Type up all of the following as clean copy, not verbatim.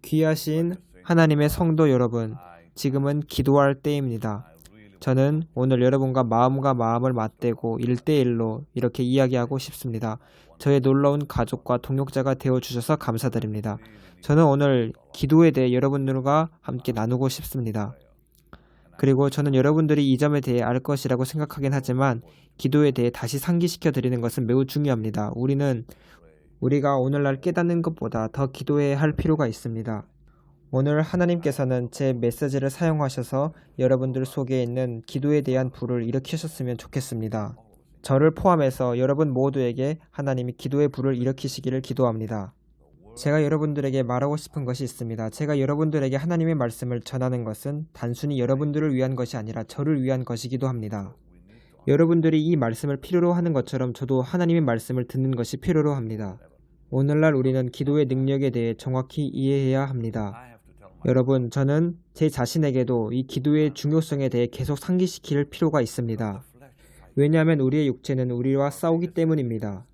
귀하신 하나님의 성도 여러분, 지금은 기도할 때입니다. 저는 오늘 여러분과 마음과 마음을 맞대고 1대1로 이렇게 이야기하고 싶습니다. 저의 놀라운 가족과 동역자가 되어주셔서 감사드립니다. 저는 오늘 기도에 대해 여러분들과 함께 나누고 싶습니다. 그리고 저는 여러분들이 이 점에 대해 알 것이라고 생각하긴 하지만 기도에 대해 다시 상기시켜 드리는 것은 매우 중요합니다. 우리가 오늘날 깨닫는 것보다 더 기도해야 할 필요가 있습니다. 오늘 하나님께서는 제 메시지를 사용하셔서 여러분들 속에 있는 기도에 대한 불을 일으키셨으면 좋겠습니다. 저를 포함해서 여러분 모두에게 하나님이 기도의 불을 일으키시기를 기도합니다. 제가 여러분들에게 말하고 싶은 것이 있습니다. 제가 여러분들에게 하나님의 말씀을 전하는 것은 단순히 여러분들을 위한 것이 아니라 저를 위한 것이기도 합니다. 여러분들이 이 말씀을 필요로 하는 것처럼 저도 하나님의 말씀을 듣는 것이 필요로 합니다. 오늘날 우리는 기도의 능력에 대해 정확히 이해해야 합니다. 여러분, 저는 제 자신에게도 이 기도의 중요성에 대해 계속 상기시킬 필요가 있습니다. 왜냐하면 우리의 육체는 우리와 싸우기 때문입니다.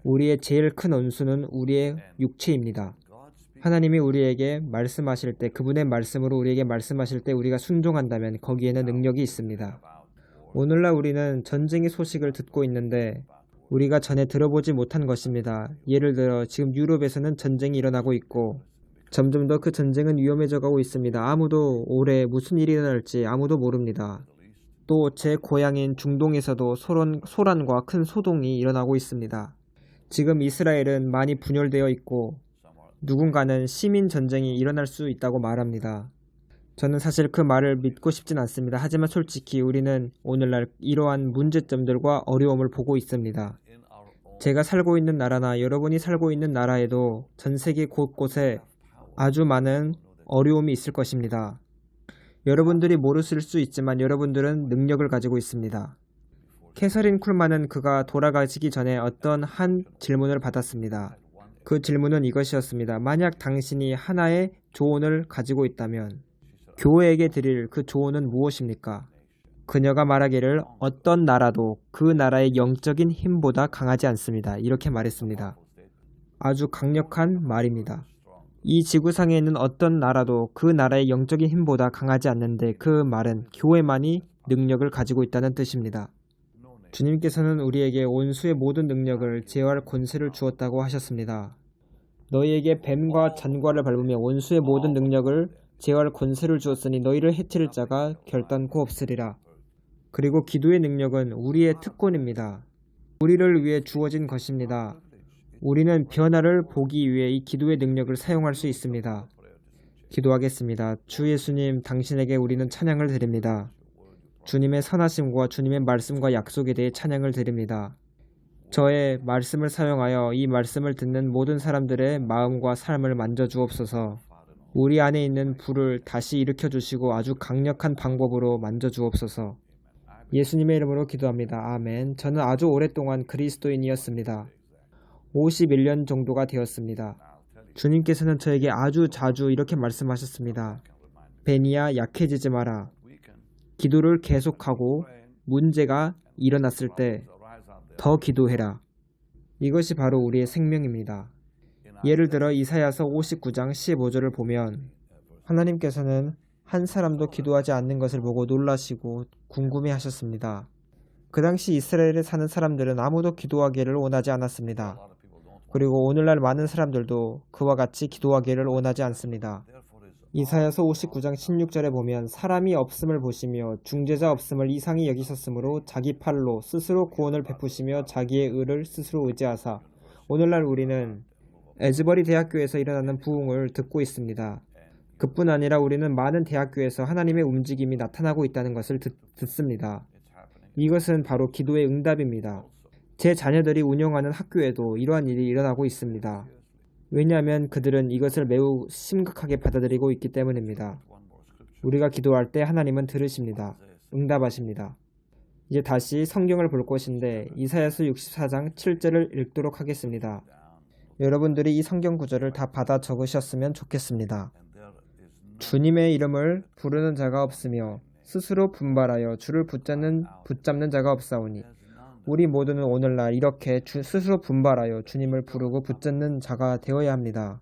우리의 제일 큰 원수는 우리의 육체입니다. 하나님이 우리에게 말씀하실 때, 그분의 말씀으로 우리에게 말씀하실 때 우리가 순종한다면 거기에는 능력이 있습니다. 오늘날 우리는 전쟁의 소식을 듣고 있는데 우리가 전에 들어보지 못한 것입니다. 예를 들어 지금 유럽에서는 전쟁이 일어나고 있고 점점 더 그 전쟁은 위험해져 가고 있습니다. 아무도 올해 무슨 일이 일어날지 아무도 모릅니다. 또 제 고향인 중동에서도 소란과 큰 소동이 일어나고 있습니다. 지금 이스라엘은 많이 분열되어 있고 누군가는 시민 전쟁이 일어날 수 있다고 말합니다. 저는 사실 그 말을 믿고 싶진 않습니다. 하지만 솔직히 우리는 오늘날 이러한 문제점들과 어려움을 보고 있습니다. 제가 살고 있는 나라나 여러분이 살고 있는 나라에도 전 세계 곳곳에 아주 많은 어려움이 있을 것입니다. 여러분들이 모르실 수 있지만 여러분들은 능력을 가지고 있습니다. 캐서린 쿨만은 그가 돌아가시기 전에 어떤 한 질문을 받았습니다. 그 질문은 이것이었습니다. 만약 당신이 하나의 조언을 가지고 있다면 교회에게 드릴 그 조언은 무엇입니까? 그녀가 말하기를 어떤 나라도 그 나라의 영적인 힘보다 강하지 않습니다. 이렇게 말했습니다. 아주 강력한 말입니다. 이 지구상에 있는 어떤 나라도 그 나라의 영적인 힘보다 강하지 않는데 그 말은 교회만이 능력을 가지고 있다는 뜻입니다. 주님께서는 우리에게 원수의 모든 능력을 제어할 권세를 주었다고 하셨습니다. 너희에게 뱀과 잔과를 밟으며 원수의 모든 능력을 제어할 권세를 주었으니 너희를 해칠 자가 결단코 없으리라. 그리고 기도의 능력은 우리의 특권입니다. 우리를 위해 주어진 것입니다. 우리는 변화를 보기 위해 이 기도의 능력을 사용할 수 있습니다. 기도하겠습니다. 주 예수님, 당신에게 우리는 찬양을 드립니다. 주님의 선하심과 주님의 말씀과 약속에 대해 찬양을 드립니다. 저의 말씀을 사용하여 이 말씀을 듣는 모든 사람들의 마음과 삶을 만져주옵소서. 우리 안에 있는 불을 다시 일으켜 주시고 아주 강력한 방법으로 만져주옵소서. 예수님의 이름으로 기도합니다. 아멘. 저는 아주 오랫동안 그리스도인이었습니다. 51년 정도가 되었습니다. 주님께서는 저에게 아주 자주 이렇게 말씀하셨습니다. 베니야, 약해지지 마라. 기도를 계속하고 문제가 일어났을 때 더 기도해라. 이것이 바로 우리의 생명입니다. 예를 들어 이사야서 59장 15절을 보면 하나님께서는 한 사람도 기도하지 않는 것을 보고 놀라시고 궁금해하셨습니다. 그 당시 이스라엘에 사는 사람들은 아무도 기도하기를 원하지 않았습니다. 그리고 오늘날 많은 사람들도 그와 같이 기도하기를 원하지 않습니다. 이사야서 59장 16절에 보면 사람이 없음을 보시며 중재자 없음을 이상히 여기셨으므로 자기 팔로 스스로 구원을 베푸시며 자기의 의를 스스로 의지하사. 오늘날 우리는 에즈버리 대학교에서 일어나는 부흥을 듣고 있습니다. 그뿐 아니라 우리는 많은 대학교에서 하나님의 움직임이 나타나고 있다는 것을 듣습니다. 이것은 바로 기도의 응답입니다. 제 자녀들이 운영하는 학교에도 이러한 일이 일어나고 있습니다. 왜냐하면 그들은 이것을 매우 심각하게 받아들이고 있기 때문입니다. 우리가 기도할 때 하나님은 들으십니다. 응답하십니다. 이제 다시 성경을 볼 것인데 이사야서 64장 7절을 읽도록 하겠습니다. 여러분들이 이 성경 구절을 다 받아 적으셨으면 좋겠습니다. 주님의 이름을 부르는 자가 없으며 스스로 분발하여 주를 붙잡는 자가 없사오니 우리 모두는 오늘날 이렇게 스스로 분발하여 주님을 부르고 붙잡는 자가 되어야 합니다.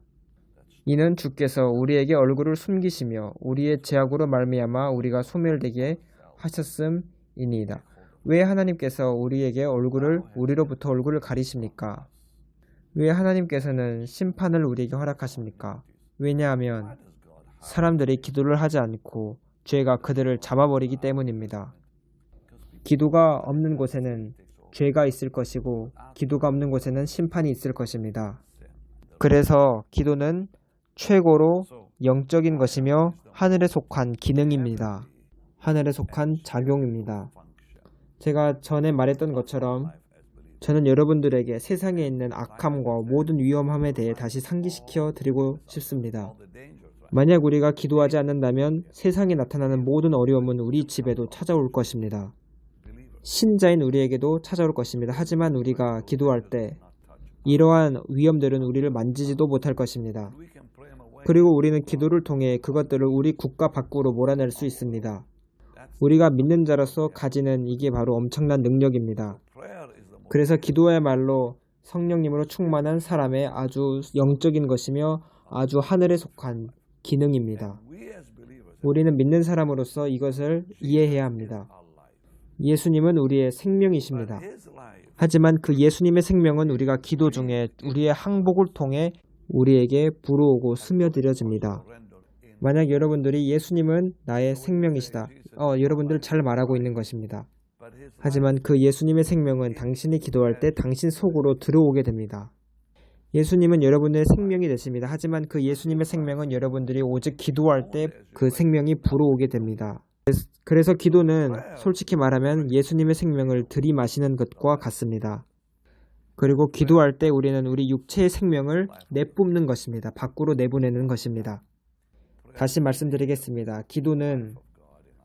이는 주께서 우리에게 얼굴을 숨기시며 우리의 죄악으로 말미암아 우리가 소멸되게 하셨음이니이다. 왜 하나님께서 우리로부터 얼굴을 가리십니까? 왜 하나님께서는 심판을 우리에게 허락하십니까? 왜냐하면 사람들이 기도를 하지 않고 죄가 그들을 잡아버리기 때문입니다. 기도가 없는 곳에는 죄가 있을 것이고 기도가 없는 곳에는 심판이 있을 것입니다. 그래서 기도는 최고로 영적인 것이며 하늘에 속한 기능입니다. 하늘에 속한 작용입니다. 제가 전에 말했던 것처럼 저는 여러분들에게 세상에 있는 악함과 모든 위험함에 대해 다시 상기시켜 드리고 싶습니다. 만약 우리가 기도하지 않는다면 세상에 나타나는 모든 어려움은 우리 집에도 찾아올 것입니다. 신자인 우리에게도 찾아올 것입니다. 하지만 우리가 기도할 때 이러한 위험들은 우리를 만지지도 못할 것입니다. 그리고 우리는 기도를 통해 그것들을 우리 국가 밖으로 몰아낼 수 있습니다. 우리가 믿는 자로서 가지는 이게 바로 엄청난 능력입니다. 그래서 기도야말로 성령님으로 충만한 사람의 아주 영적인 것이며 아주 하늘에 속한 기능입니다. 우리는 믿는 사람으로서 이것을 이해해야 합니다. 예수님은 우리의 생명이십니다. 하지만 그 예수님의 생명은 우리가 기도 중에 우리의 항복을 통해 우리에게 불어오고 스며들어집니다. 만약 여러분들이 예수님은 나의 생명이시다. 여러분들 잘 말하고 있는 것입니다. 하지만 그 예수님의 생명은 당신이 기도할 때 당신 속으로 들어오게 됩니다. 예수님은 여러분의 생명이 되십니다. 하지만 그 예수님의 생명은 여러분들이 오직 기도할 때 그 생명이 불어오게 됩니다. 그래서 기도는 솔직히 말하면 예수님의 생명을 들이마시는 것과 같습니다. 그리고 기도할 때 우리는 우리 육체의 생명을 내뿜는 것입니다. 밖으로 내보내는 것입니다. 다시 말씀드리겠습니다. 기도는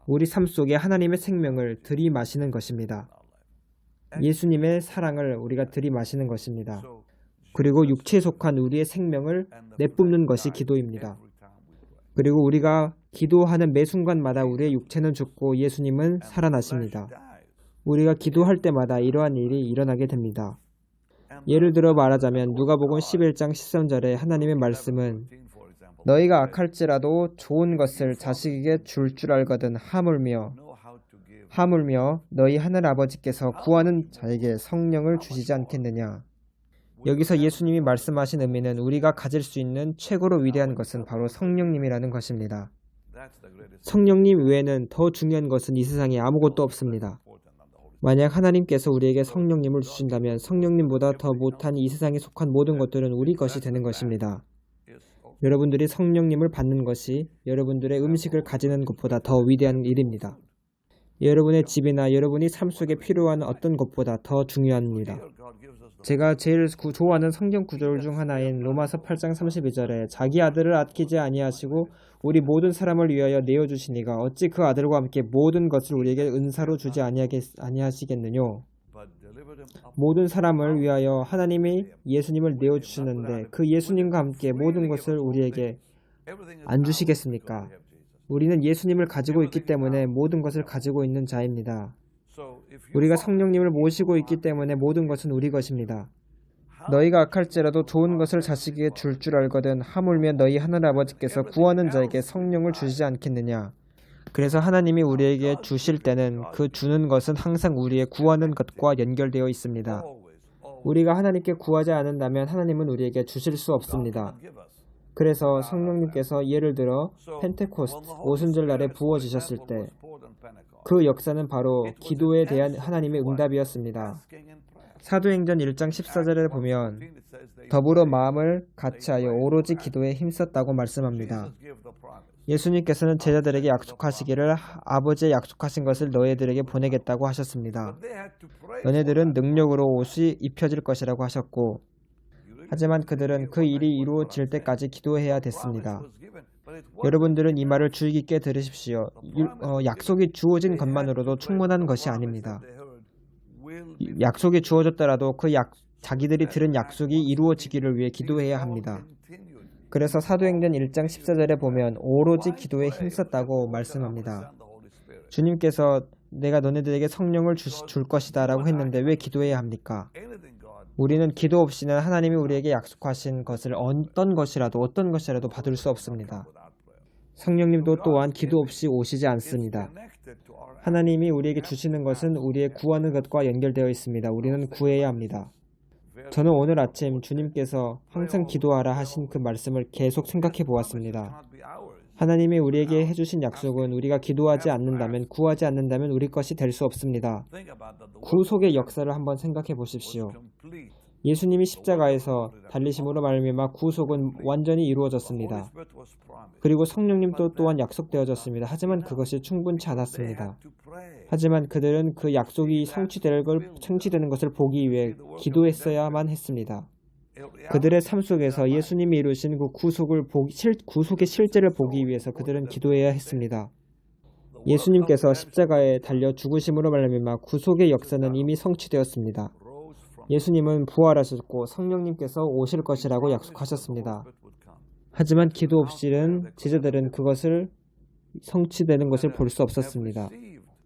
우리 삶 속에 하나님의 생명을 들이마시는 것입니다. 예수님의 사랑을 우리가 들이마시는 것입니다. 그리고 육체에 속한 우리의 생명을 내뿜는 것이 기도입니다. 그리고 우리가 기도하는 매 순간마다 우리의 육체는 죽고 예수님은 살아나십니다. 우리가 기도할 때마다 이러한 일이 일어나게 됩니다. 예를 들어 말하자면 누가복음 11장 13절에 하나님의 말씀은 너희가 악할지라도 좋은 것을 자식에게 줄 줄 알거든 하물며 너희 하늘 아버지께서 구하는 자에게 성령을 주시지 않겠느냐. 여기서 예수님이 말씀하신 의미는 우리가 가질 수 있는 최고로 위대한 것은 바로 성령님이라는 것입니다. 성령님 외에는 더 중요한 것은 이 세상에 아무것도 없습니다. 만약 하나님께서 우리에게 성령님을 주신다면 성령님보다 더 못한 이 세상에 속한 모든 것들은 우리 것이 되는 것입니다. 여러분들이 성령님을 받는 것이 여러분들의 음식을 가지는 것보다 더 위대한 일입니다. 여러분의 집이나 여러분이 삶 속에 필요한 어떤 것보다 더 중요합니다. 제가 제일 좋아하는 성경 구절 중 하나인 로마서 8장 32절에 자기 아들을 아끼지 아니하시고 우리 모든 사람을 위하여 내어주시니가 어찌 그 아들과 함께 모든 것을 우리에게 은사로 주지 아니하시겠느뇨. 모든 사람을 위하여 하나님이 예수님을 내어주시는데 그 예수님과 함께 모든 것을 우리에게 안 주시겠습니까? 우리는 예수님을 가지고 있기 때문에 모든 것을 가지고 있는 자입니다. 우리가 성령님을 모시고 있기 때문에 모든 것은 우리 것입니다. 너희가 악할지라도 좋은 것을 자식에게 줄 줄 알거든 하물며 너희 하늘 아버지께서 구하는 자에게 성령을 주시지 않겠느냐. 그래서 하나님이 우리에게 주실 때는 그 주는 것은 항상 우리의 구하는 것과 연결되어 있습니다. 우리가 하나님께 구하지 않는다면 하나님은 우리에게 주실 수 없습니다. 그래서 성령님께서 예를 들어 펜테코스트 오순절 날에 부어주셨을 때 그 역사는 바로 기도에 대한 하나님의 응답이었습니다. 사도행전 1장 14절에 보면 더불어 마음을 같이하여 오로지 기도에 힘썼다고 말씀합니다. 예수님께서는 제자들에게 약속하시기를 아버지의 약속하신 것을 너희들에게 보내겠다고 하셨습니다. 너네들은 능력으로 옷이 입혀질 것이라고 하셨고 하지만 그들은 그 일이 이루어질 때까지 기도해야 됐습니다. 여러분들은 이 말을 주의 깊게 들으십시오. 약속이 주어진 것만으로도 충분한 것이 아닙니다. 약속이 주어졌더라도 자기들이 들은 약속이 이루어지기를 위해 기도해야 합니다. 그래서 사도행전 1장 14절에 보면 오로지 기도에 힘썼다고 말씀합니다. 주님께서 내가 너네들에게 성령을 줄 것이다 라고 했는데 왜 기도해야 합니까? 우리는 기도 없이는 하나님이 우리에게 약속하신 것을 어떤 것이라도 받을 수 없습니다. 성령님도 또한 기도 없이 오시지 않습니다. 하나님이 우리에게 주시는 것은 우리의 구하는 것과 연결되어 있습니다. 우리는 구해야 합니다. 저는 오늘 아침 주님께서 항상 기도하라 하신 그 말씀을 계속 생각해 보았습니다. 하나님이 우리에게 해주신 약속은 우리가 기도하지 않는다면, 구하지 않는다면 우리 것이 될 수 없습니다. 구속의 역사를 한번 생각해 보십시오. 예수님이 십자가에서 달리심으로 말미암아 구속은 완전히 이루어졌습니다. 그리고 성령님도 또한 약속되어졌습니다. 하지만 그것이 충분치 않았습니다. 하지만 그들은 그 약속이 성취되는 것을 보기 위해 기도했어야만 했습니다. 그들의 삶 속에서 예수님이 이루신 그 구속의 실제를 보기 위해서 그들은 기도해야 했습니다. 예수님께서 십자가에 달려 죽으심으로 말미암아 구속의 역사는 이미 성취되었습니다. 예수님은 부활하셨고 성령님께서 오실 것이라고 약속하셨습니다. 하지만 기도 없이는 제자들은 그것을 성취되는 것을 볼 수 없었습니다.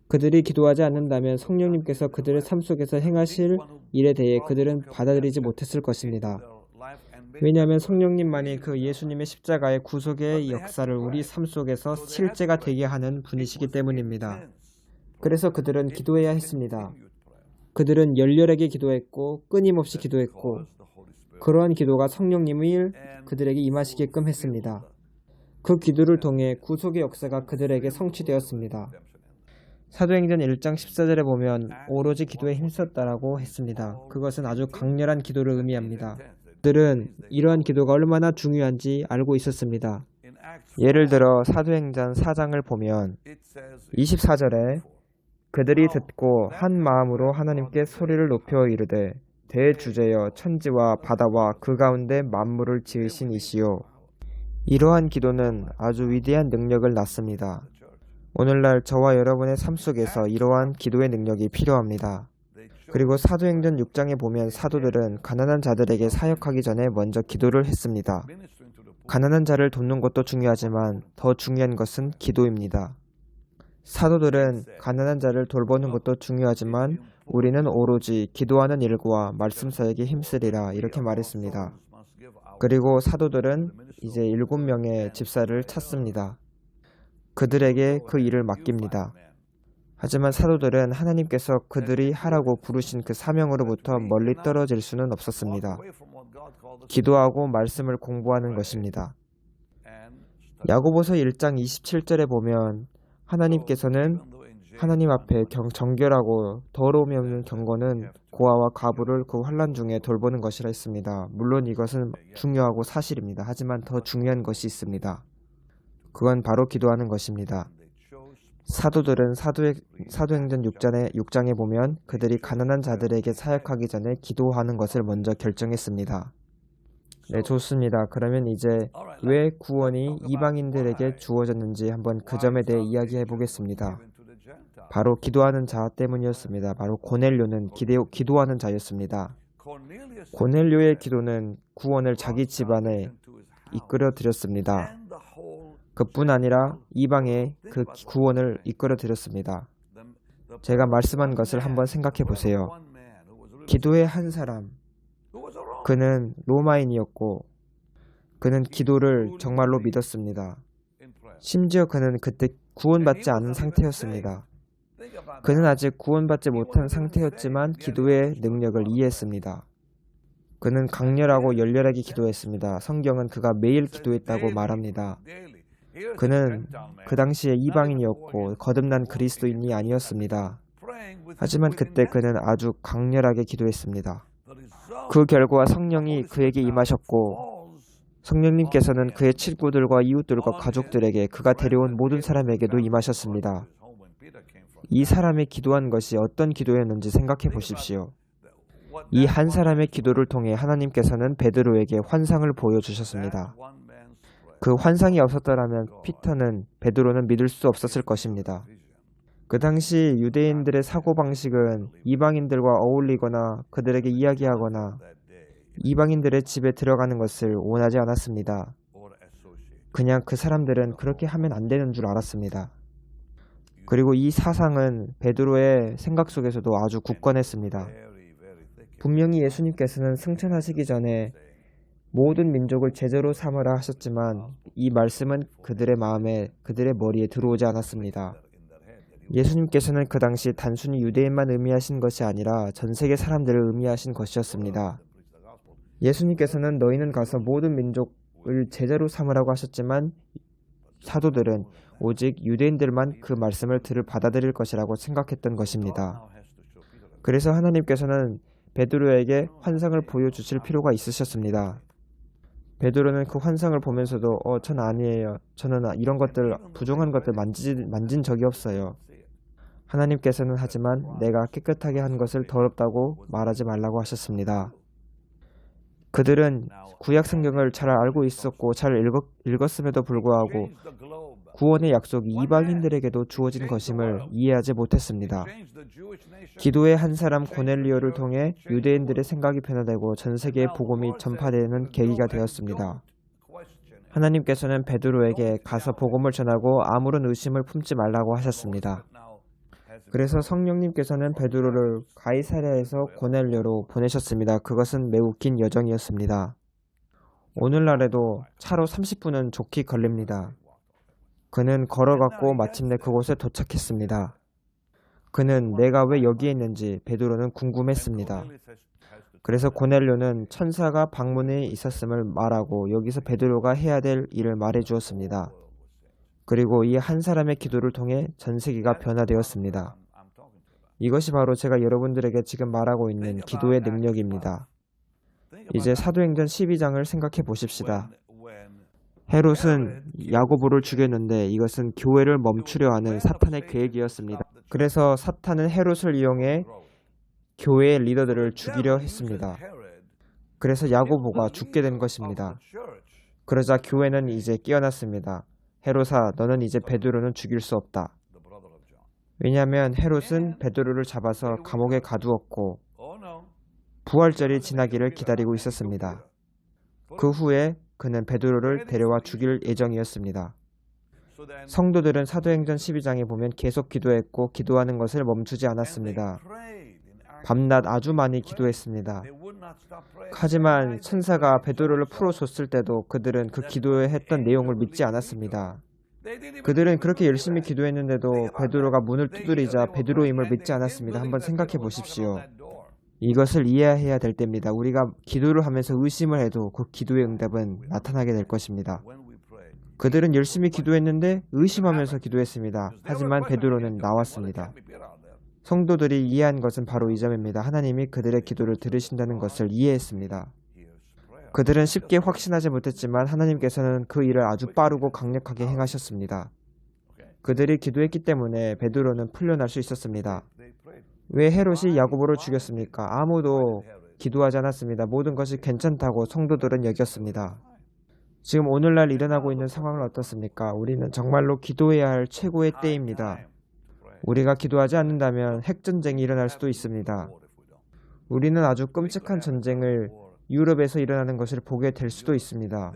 그들이 기도하지 않는다면 성령님께서 그들의 삶 속에서 행하실 일에 대해 그들은 받아들이지 못했을 것입니다. 왜냐하면 성령님만이 그 예수님의 십자가의 구속의 역사를 우리 삶 속에서 실제가 되게 하는 분이시기 때문입니다. 그래서 그들은 기도해야 했습니다. 그들은 열렬하게 기도했고 끊임없이 기도했고 그러한 기도가 성령님이 그들에게 임하시게끔 했습니다. 그 기도를 통해 구속의 역사가 그들에게 성취되었습니다. 사도행전 1장 14절에 보면 오로지 기도에 힘썼다라고 했습니다. 그것은 아주 강렬한 기도를 의미합니다. 그들은 이러한 기도가 얼마나 중요한지 알고 있었습니다. 예를 들어 사도행전 4장을 보면 24절에 그들이 듣고 한 마음으로 하나님께 소리를 높여 이르되 대주제여 천지와 바다와 그 가운데 만물을 지으신 이시요. 이러한 기도는 아주 위대한 능력을 낳습니다. 오늘날 저와 여러분의 삶 속에서 이러한 기도의 능력이 필요합니다. 그리고 사도행전 6장에 보면 사도들은 가난한 자들에게 사역하기 전에 먼저 기도를 했습니다. 가난한 자를 돕는 것도 중요하지만 더 중요한 것은 기도입니다. 사도들은 가난한 자를 돌보는 것도 중요하지만 우리는 오로지 기도하는 일과 말씀 사역에 힘쓰리라 이렇게 말했습니다. 그리고 사도들은 이제 7명의 집사를 찾습니다. 그들에게 그 일을 맡깁니다. 하지만 사도들은 하나님께서 그들이 하라고 부르신 그 사명으로부터 멀리 떨어질 수는 없었습니다. 기도하고 말씀을 공부하는 것입니다. 야고보서 1장 27절에 보면 하나님께서는 하나님 앞에 정결하고 더러움이 없는 경건은 고아와 가부를 그 환난 중에 돌보는 것이라 했습니다. 물론 이것은 중요하고 사실입니다. 하지만 더 중요한 것이 있습니다. 그건 바로 기도하는 것입니다. 사도들은 사도행전 6장에 보면 그들이 가난한 자들에게 사역하기 전에 기도하는 것을 먼저 결정했습니다. 네, 좋습니다. 그러면 이제 왜 구원이 이방인들에게 주어졌는지 한번 그 점에 대해 이야기해 보겠습니다. 바로 기도하는 자 때문이었습니다. 바로 고넬료는 기도하는 자였습니다. 고넬료의 기도는 구원을 자기 집안에 이끌어 드렸습니다. 그뿐 아니라 이방에 그 구원을 이끌어 드렸습니다. 제가 말씀한 것을 한번 생각해 보세요. 기도의 한 사람, 그는 로마인이었고 그는 기도를 정말로 믿었습니다. 심지어 그는 그때 구원받지 않은 상태였습니다. 그는 아직 구원받지 못한 상태였지만 기도의 능력을 이해했습니다. 그는 강렬하고 열렬하게 기도했습니다. 성경은 그가 매일 기도했다고 말합니다. 그는 그 당시에 이방인이었고 거듭난 그리스도인이 아니었습니다. 하지만 그때 그는 아주 강렬하게 기도했습니다. 그 결과 성령이 그에게 임하셨고 성령님께서는 그의 친구들과 이웃들과 가족들에게 그가 데려온 모든 사람에게도 임하셨습니다. 이 사람이 기도한 것이 어떤 기도였는지 생각해 보십시오. 이 한 사람의 기도를 통해 하나님께서는 베드로에게 환상을 보여주셨습니다. 그 환상이 없었더라면 베드로는 믿을 수 없었을 것입니다. 그 당시 유대인들의 사고방식은 이방인들과 어울리거나 그들에게 이야기하거나 이방인들의 집에 들어가는 것을 원하지 않았습니다. 그냥 그 사람들은 그렇게 하면 안 되는 줄 알았습니다. 그리고 이 사상은 베드로의 생각 속에서도 아주 굳건했습니다. 분명히 예수님께서는 승천하시기 전에 모든 민족을 제자로 삼으라 하셨지만 이 말씀은 그들의 마음에, 그들의 머리에 들어오지 않았습니다. 예수님께서는 그 당시 단순히 유대인만 의미하신 것이 아니라 전 세계 사람들을 의미하신 것이었습니다. 예수님께서는 너희는 가서 모든 민족을 제자로 삼으라고 하셨지만 사도들은 오직 유대인들만 그 말씀을 받아들일 것이라고 생각했던 것입니다. 그래서 하나님께서는 베드로에게 환상을 보여주실 필요가 있으셨습니다. 베드로는 그 환상을 보면서도 전 아니에요. 저는 이런 것들, 부정한 것들 만진 적이 없어요. 하나님께서는 하지만 내가 깨끗하게 한 것을 더럽다고 말하지 말라고 하셨습니다. 그들은 구약 성경을 잘 알고 있었고 잘 읽었음에도 불구하고 구원의 약속이 이방인들에게도 주어진 것임을 이해하지 못했습니다. 기도의 한 사람 고넬리오를 통해 유대인들의 생각이 변화되고 전 세계에 복음이 전파되는 계기가 되었습니다. 하나님께서는 베드로에게 가서 복음을 전하고 아무런 의심을 품지 말라고 하셨습니다. 그래서 성령님께서는 베드로를 가이사랴에서 고넬료로 보내셨습니다. 그것은 매우 긴 여정이었습니다. 오늘날에도 차로 30분은 좋게 걸립니다. 그는 걸어갔고 마침내 그곳에 도착했습니다. 그는 내가 왜 여기에 있는지 베드로는 궁금했습니다. 그래서 고넬료는 천사가 방문에 있었음을 말하고 여기서 베드로가 해야 될 일을 말해 주었습니다. 그리고 이 한 사람의 기도를 통해 전 세계가 변화되었습니다. 이것이 바로 제가 여러분들에게 지금 말하고 있는 기도의 능력입니다. 이제 사도행전 12장을 생각해 보십시다. 헤롯은 야고보를 죽였는데 이것은 교회를 멈추려 하는 사탄의 계획이었습니다. 그래서 사탄은 헤롯을 이용해 교회의 리더들을 죽이려 했습니다. 그래서 야고보가 죽게 된 것입니다. 그러자 교회는 이제 깨어났습니다. 헤롯아, 너는 이제 베드로는 죽일 수 없다. 왜냐하면 헤롯은 베드로를 잡아서 감옥에 가두었고 부활절이 지나기를 기다리고 있었습니다. 그 후에 그는 베드로를 데려와 죽일 예정이었습니다. 성도들은 사도행전 12장에 보면 계속 기도했고 기도하는 것을 멈추지 않았습니다. 밤낮 아주 많이 기도했습니다. 하지만 천사가 베드로를 풀어줬을 때도 그들은 그 기도에 했던 내용을 믿지 않았습니다. 그들은 그렇게 열심히 기도했는데도 베드로가 문을 두드리자 베드로임을 믿지 않았습니다. 한번 생각해 보십시오. 이것을 이해해야 될 때입니다. 우리가 기도를 하면서 의심을 해도 그 기도의 응답은 나타나게 될 것입니다. 그들은 열심히 기도했는데 의심하면서 기도했습니다. 하지만 베드로는 나왔습니다. 성도들이 이해한 것은 바로 이 점입니다. 하나님이 그들의 기도를 들으신다는 것을 이해했습니다. 그들은 쉽게 확신하지 못했지만 하나님께서는 그 일을 아주 빠르고 강력하게 행하셨습니다. 그들이 기도했기 때문에 베드로는 풀려날 수 있었습니다. 왜 헤롯이 야고보를 죽였습니까? 아무도 기도하지 않았습니다. 모든 것이 괜찮다고 성도들은 여겼습니다. 지금 오늘날 일어나고 있는 상황은 어떻습니까? 우리는 정말로 기도해야 할 최고의 때입니다. 우리가 기도하지 않는다면 핵전쟁이 일어날 수도 있습니다. 우리는 아주 끔찍한 전쟁을 유럽에서 일어나는 것을 보게 될 수도 있습니다.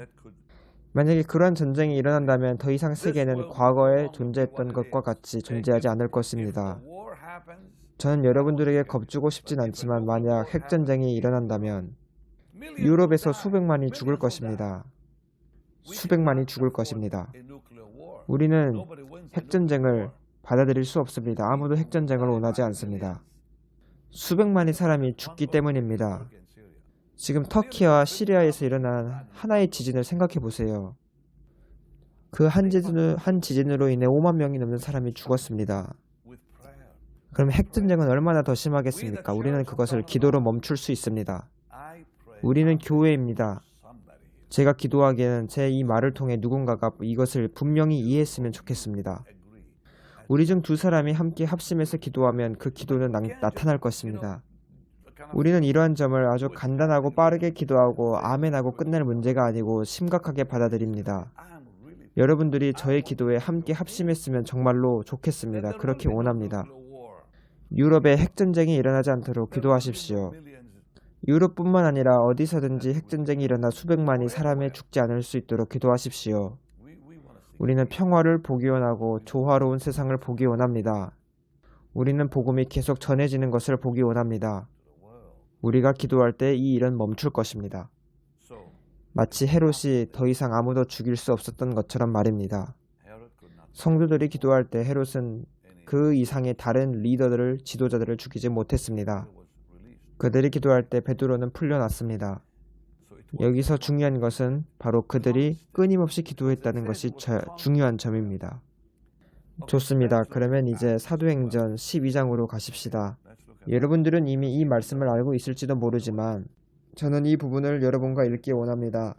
만약에 그러한 전쟁이 일어난다면 더 이상 세계는 과거에 존재했던 것과 같이 존재하지 않을 것입니다. 저는 여러분들에게 겁주고 싶진 않지만 만약 핵전쟁이 일어난다면 유럽에서 수백만이 죽을 것입니다. 수백만이 죽을 것입니다. 우리는 핵전쟁을 받아들일 수 없습니다. 아무도 핵전쟁을 원하지 않습니다. 수백만의 사람이 죽기 때문입니다. 지금 터키와 시리아에서 일어난 하나의 지진을 생각해 보세요. 그 한 지진으로 인해 5만 명이 넘는 사람이 죽었습니다. 그럼 핵전쟁은 얼마나 더 심하겠습니까? 우리는 그것을 기도로 멈출 수 있습니다. 우리는 교회입니다. 제가 기도하기에는 제 이 말을 통해 누군가가 이것을 분명히 이해했으면 좋겠습니다. 우리 중 두 사람이 함께 합심해서 기도하면 그 기도는 나타날 것입니다. 우리는 이러한 점을 아주 간단하고 빠르게 기도하고 아멘하고 끝낼 문제가 아니고 심각하게 받아들입니다. 여러분들이 저의 기도에 함께 합심했으면 정말로 좋겠습니다. 그렇게 원합니다. 유럽에 핵전쟁이 일어나지 않도록 기도하십시오. 유럽뿐만 아니라 어디서든지 핵전쟁이 일어나 수백만이 사람이 죽지 않을 수 있도록 기도하십시오. 우리는 평화를 보기 원하고 조화로운 세상을 보기 원합니다. 우리는 복음이 계속 전해지는 것을 보기 원합니다. 우리가 기도할 때 이 일은 멈출 것입니다. 마치 헤롯이 더 이상 아무도 죽일 수 없었던 것처럼 말입니다. 성도들이 기도할 때 헤롯은 그 이상의 다른 리더들을, 지도자들을 죽이지 못했습니다. 그들이 기도할 때 베드로는 풀려났습니다. 여기서 중요한 것은 바로 그들이 끊임없이 기도했다는 것이 중요한 점입니다. 좋습니다. 그러면 이제 사도행전 12장으로 가십시다. 여러분들은 이미 이 말씀을 알고 있을지도 모르지만 저는 이 부분을 여러분과 읽기 원합니다.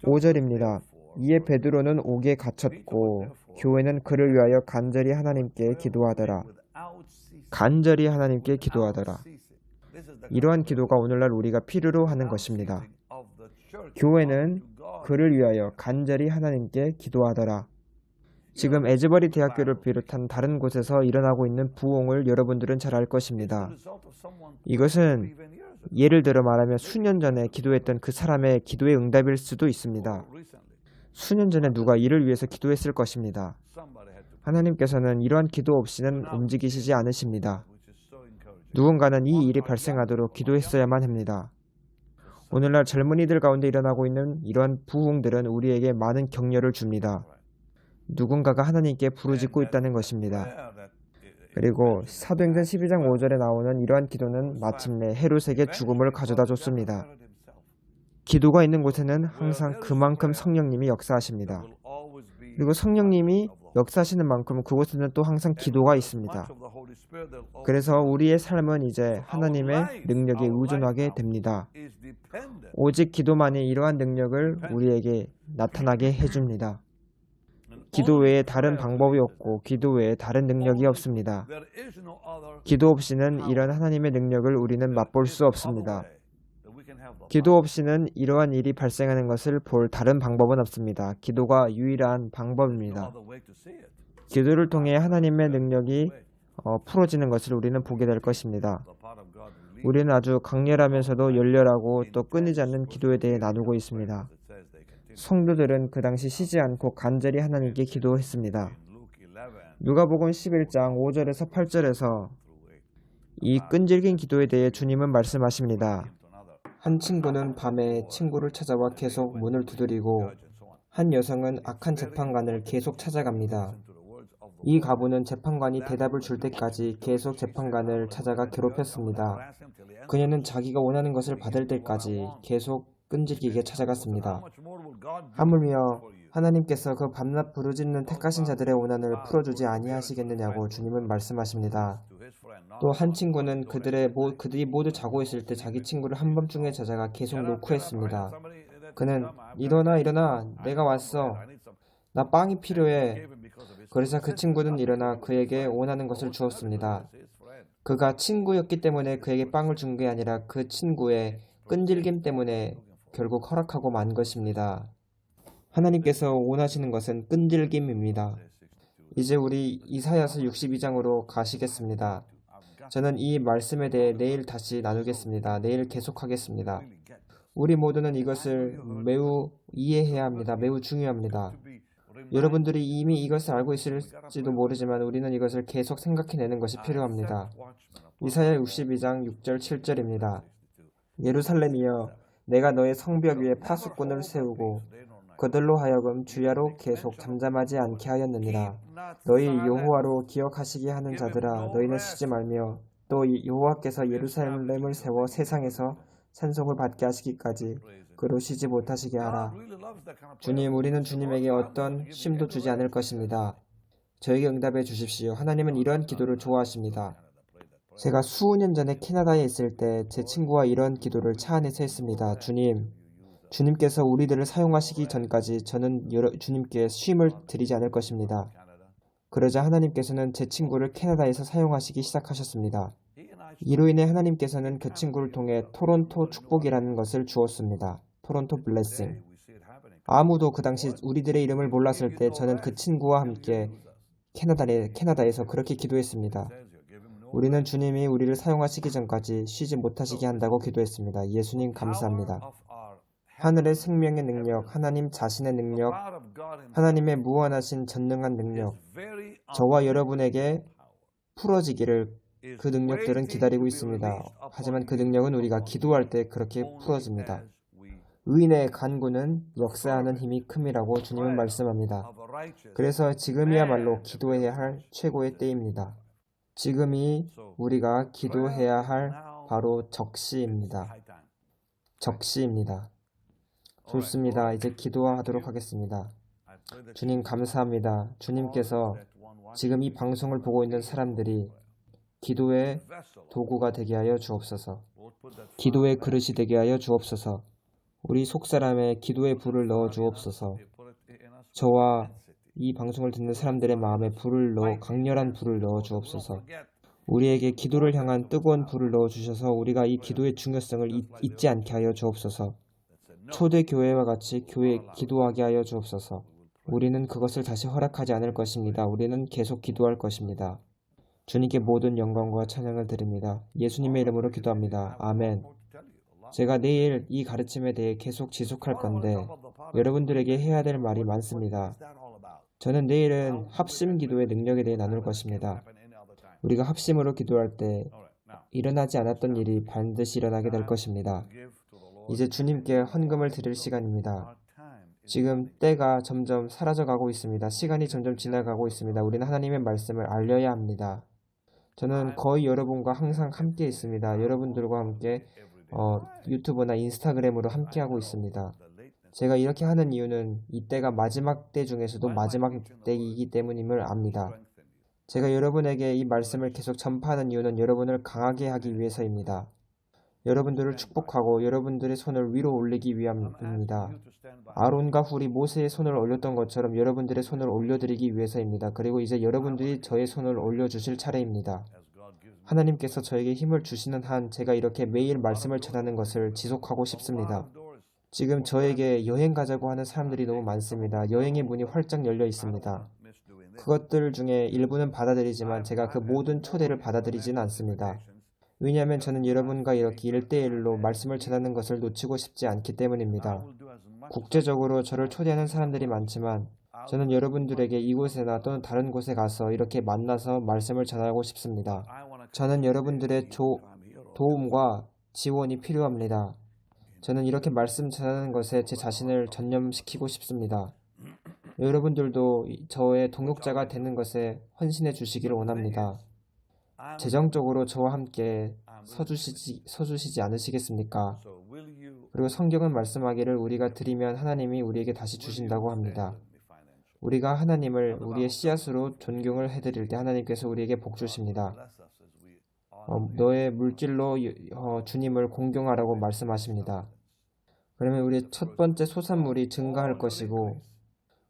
5절입니다. 이에 베드로는 옥에 갇혔고 교회는 그를 위하여 간절히 하나님께 기도하더라. 간절히 하나님께 기도하더라. 이러한 기도가 오늘날 우리가 필요로 하는 것입니다. 교회는 그를 위하여 간절히 하나님께 기도하더라. 지금 에즈버리 대학교를 비롯한 다른 곳에서 일어나고 있는 부흥을 여러분들은 잘 알 것입니다. 이것은 예를 들어 말하면 수년 전에 기도했던 그 사람의 기도의 응답일 수도 있습니다. 수년 전에 누가 이를 위해서 기도했을 것입니다. 하나님께서는 이러한 기도 없이는 움직이시지 않으십니다. 누군가는 이 일이 발생하도록 기도했어야만 합니다. 오늘날 젊은이들 가운데 일어나고 있는 이러한 부흥들은 우리에게 많은 격려를 줍니다. 누군가가 하나님께 부르짖고 있다는 것입니다. 그리고 사도행전 12장 5절에 나오는 이러한 기도는 마침내 헤롯에게 죽음을 가져다 줬습니다. 기도가 있는 곳에는 항상 그만큼 성령님이 역사하십니다. 그리고 성령님이 역사하시는 만큼 그곳에는 또 항상 기도가 있습니다. 그래서 우리의 삶은 이제 하나님의 능력에 의존하게 됩니다. 오직 기도만이 이러한 능력을 우리에게 나타나게 해줍니다. 기도 외에 다른 방법이 없고 기도 외에 다른 능력이 없습니다. 기도 없이는 이런 하나님의 능력을 우리는 맛볼 수 없습니다. 기도 없이는 이러한 일이 발생하는 것을 볼 다른 방법은 없습니다. 기도가 유일한 방법입니다. 기도를 통해 하나님의 능력이 풀어지는 것을 우리는 보게 될 것입니다. 우리는 아주 강렬하면서도 열렬하고 또 끊이지 않는 기도에 대해 나누고 있습니다. 성도들은 그 당시 쉬지 않고 간절히 하나님께 기도했습니다. 누가복음 11장 5절에서 8절에서 이 끈질긴 기도에 대해 주님은 말씀하십니다. 한 친구는 밤에 친구를 찾아와 계속 문을 두드리고 한 여성은 악한 재판관을 계속 찾아갑니다. 이 가부는 재판관이 대답을 줄 때까지 계속 재판관을 찾아가 괴롭혔습니다. 그녀는 자기가 원하는 것을 받을 때까지 계속 끈질기게 찾아갔습니다. 하물며 하나님께서 그 밤낮 부르짖는 택하신 자들의 원한을 풀어주지 아니하시겠느냐고 주님은 말씀하십니다. 또 한 친구는 그들이 모두 자고 있을 때 자기 친구를 한밤중에 찾아가 계속 노크했습니다. 그는 일어나 내가 왔어. 나 빵이 필요해. 그래서 그 친구는 일어나 그에게 원하는 것을 주었습니다. 그가 친구였기 때문에 그에게 빵을 준 게 아니라 그 친구의 끈질김 때문에 결국 허락하고 만 것입니다. 하나님께서 원하시는 것은 끈질김입니다. 이제 우리 이사야서 62장으로 가시겠습니다. 저는 이 말씀에 대해 내일 다시 나누겠습니다. 내일 계속하겠습니다. 우리 모두는 이것을 매우 이해해야 합니다. 매우 중요합니다. 여러분들이 이미 이것을 알고 있을지도 모르지만 우리는 이것을 계속 생각해내는 것이 필요합니다. 이사야 62장 6절 7절입니다. 예루살렘이여 내가 너의 성벽 위에 파수꾼을 세우고 그들로 하여금 주야로 계속 잠잠하지 않게 하였느니라. 너희 여호와로 기억하시게 하는 자들아 너희는 쉬지 말며 또 여호와께서 예루살렘을 세워 세상에서 찬송을 받게 하시기까지 그로 쉬지 못하시게 하라. 주님, 우리는 주님에게 어떤 쉼도 주지 않을 것입니다. 저에게 응답해 주십시오. 하나님은 이런 기도를 좋아하십니다. 제가 수년 전에 캐나다에 있을 때 제 친구와 이런 기도를 차 안에서 했습니다. 주님께서 우리들을 사용하시기 전까지 저는 주님께 쉼을 드리지 않을 것입니다. 그러자 하나님께서는 제 친구를 캐나다에서 사용하시기 시작하셨습니다. 이로 인해 하나님께서는 그 친구를 통해 토론토 축복이라는 것을 주었습니다. 토론토 블레싱. 아무도 그 당시 우리들의 이름을 몰랐을 때 저는 그 친구와 함께 캐나다에서 그렇게 기도했습니다. 우리는 주님이 우리를 사용하시기 전까지 쉬지 못하시게 한다고 기도했습니다. 예수님 감사합니다. 하늘의 생명의 능력, 하나님 자신의 능력, 하나님의 무한하신 전능한 능력, 저와 여러분에게 풀어지기를 그 능력들은 기다리고 있습니다. 하지만 그 능력은 우리가 기도할 때 그렇게 풀어집니다. 의인의 간구는 역사하는 힘이 큼이라고 주님은 말씀합니다. 그래서 지금이야말로 기도해야 할 최고의 때입니다. 지금이 우리가 기도해야 할 바로 적시입니다. 적시입니다. 좋습니다. 이제 기도하도록 하겠습니다. 주님 감사합니다. 주님께서 지금 이 방송을 보고 있는 사람들이 기도의 도구가 되게 하여 주옵소서. 기도의 그릇이 되게 하여 주옵소서. 우리 속사람의 기도의 불을 넣어 주옵소서. 저와 이 방송을 듣는 사람들의 마음에 불을 넣어 강렬한 불을 넣어 주옵소서. 우리에게 기도를 향한 뜨거운 불을 넣어 주셔서 우리가 이 기도의 중요성을 잊지 않게 하여 주옵소서. 초대 교회와 같이 기도하게 하여 주옵소서. 우리는 그것을 다시 허락하지 않을 것입니다. 우리는 계속 기도할 것입니다. 주님께 모든 영광과 찬양을 드립니다. 예수님의 이름으로 기도합니다. 아멘. 제가 내일 이 가르침에 대해 계속 지속할 건데 여러분들에게 해야 될 말이 많습니다. 저는 내일은 합심 기도의 능력에 대해 나눌 것입니다. 우리가 합심으로 기도할 때 일어나지 않았던 일이 반드시 일어나게 될 것입니다. 이제 주님께 헌금을 드릴 시간입니다. 지금 때가 점점 사라져가고 있습니다. 시간이 점점 지나가고 있습니다. 우리는 하나님의 말씀을 알려야 합니다. 저는 거의 여러분과 항상 함께 있습니다. 여러분들과 함께 유튜브나 인스타그램으로 함께하고 있습니다. 제가 이렇게 하는 이유는 이때가 마지막 때 중에서도 마지막 때이기 때문임을 압니다. 제가 여러분에게 이 말씀을 계속 전파하는 이유는 여러분을 강하게 하기 위해서입니다. 여러분들을 축복하고 여러분들의 손을 위로 올리기 위함입니다. 아론과 훌이 모세의 손을 올렸던 것처럼 여러분들의 손을 올려드리기 위해서입니다. 그리고 이제 여러분들이 저의 손을 올려주실 차례입니다. 하나님께서 저에게 힘을 주시는 한 제가 이렇게 매일 말씀을 전하는 것을 지속하고 싶습니다. 지금 저에게 여행 가자고 하는 사람들이 너무 많습니다. 여행의 문이 활짝 열려 있습니다. 그것들 중에 일부는 받아들이지만 제가 그 모든 초대를 받아들이지는 않습니다. 왜냐하면 저는 여러분과 이렇게 1대1로 말씀을 전하는 것을 놓치고 싶지 않기 때문입니다. 국제적으로 저를 초대하는 사람들이 많지만 저는 여러분들에게 이곳에나 또는 다른 곳에 가서 이렇게 만나서 말씀을 전하고 싶습니다. 저는 여러분들의 도움과 지원이 필요합니다. 저는 이렇게 말씀 전하는 것에 제 자신을 전념시키고 싶습니다. 여러분들도 저의 동역자가 되는 것에 헌신해 주시기를 원합니다. 재정적으로 저와 함께 서주시지 않으시겠습니까? 그리고 성경은 말씀하기를 우리가 드리면 하나님이 우리에게 다시 주신다고 합니다. 우리가 하나님을 우리의 씨앗으로 존경을 해드릴 때 하나님께서 우리에게 복 주십니다. 너의 물질로 주님을 공경하라고 말씀하십니다. 그러면 우리의 첫 번째 소산물이 증가할 것이고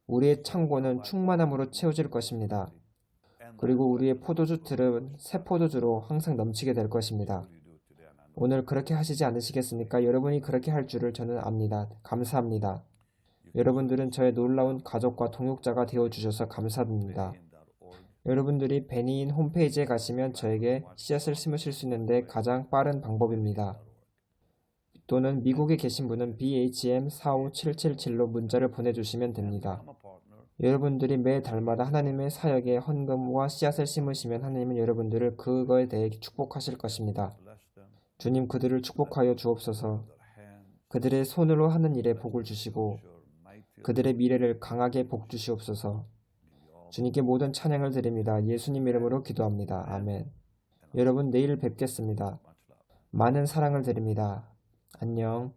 우리의 창고는 충만함으로 채워질 것입니다. 그리고 우리의 포도주 틀은 새 포도주로 항상 넘치게 될 것입니다. 오늘 그렇게 하시지 않으시겠습니까? 여러분이 그렇게 할 줄을 저는 압니다. 감사합니다. 여러분들은 저의 놀라운 가족과 동역자가 되어주셔서 감사드립니다. 여러분들이 베니인 홈페이지에 가시면 저에게 씨앗을 심으실 수 있는데 가장 빠른 방법입니다. 또는 미국에 계신 분은 BHM45777로 문자를 보내주시면 됩니다. 여러분들이 매 달마다 하나님의 사역에 헌금과 씨앗을 심으시면 하나님은 여러분들을 그거에 대해 축복하실 것입니다. 주님 그들을 축복하여 주옵소서. 그들의 손으로 하는 일에 복을 주시고 그들의 미래를 강하게 복 주시옵소서. 주님께 모든 찬양을 드립니다. 예수님 이름으로 기도합니다. 아멘. 여러분 내일 뵙겠습니다. 많은 사랑을 드립니다. 안녕.